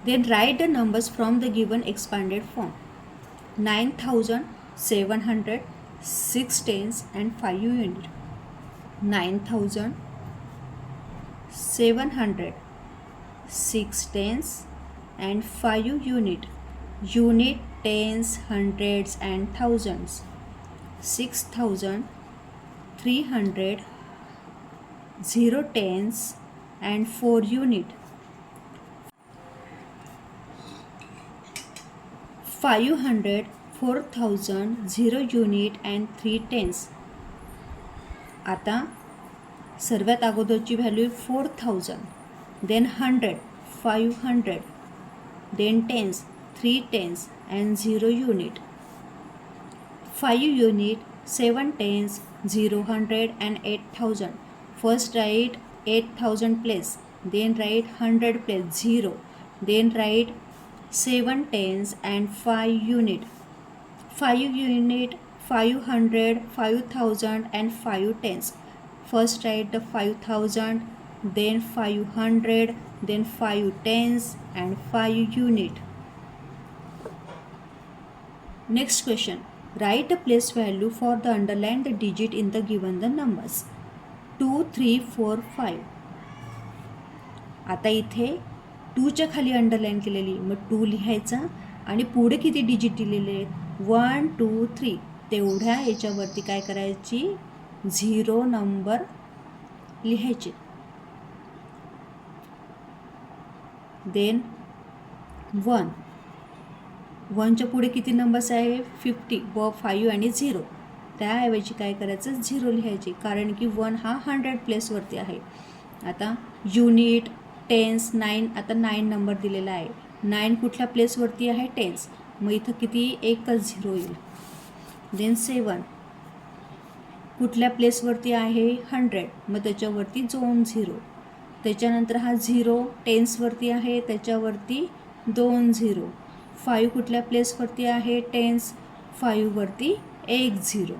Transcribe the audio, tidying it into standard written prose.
Then write the numbers from the given expanded form. 9,700, 6 tens and 5 unit. 9,700, 6 tens and 5 unit. Unit, tens, hundreds and thousands. 6,300, 0 tens and 4 unit. 500, 4,000, 0 unit and 3 tens. आता सर्वात अगोदरची value 4,000, then 100, 500, then tens, 3 tens and 0 unit. 5 unit, 7 tens, 0 100 and 8,000. First write 8,000 place, then write 100 place 0, then write 7 tens and 5 unit. 5 unit, 500, 5,000 and 5 tens. First write the 5,000, then 500, then 5 tens and 5 unit. Next question. Write the place value for the underlined digit in the given the numbers. 2, 3, 4, 5. आता इथे 2च्या खाली underline केलेली, मग 2 लिहायचा आणि पुढे किती digit दिलेले आहेत 1, 2, 3. तेवढ्या याच्यावरती काय करायची 0 नंबर लिहायचे. देन 1, 1च्या पुढे किती नंबर्स आहे 50 व 5 आणि 0. त्याऐवजी काय करायचं 0 लिहायचे, कारण की 1 हा 100 प्लेसवरती आहे. आता युनिट, टेन्स, 9. आता 9 नंबर दिलेला आहे. 9 कुठल्या प्लेसवरती आहे टेन्स, मग इथं किती एकच 0 येईल. देन 7 कुठल्या प्लेसवरती आहे 100, मग त्याच्यावरती 2 0. त्याच्यानंतर हा 0 टेन्सवरती आहे, त्याच्यावरती 2 0. 5 कुठल्या प्लेसवरती आहे टेन्स, 5 वरती 1 0.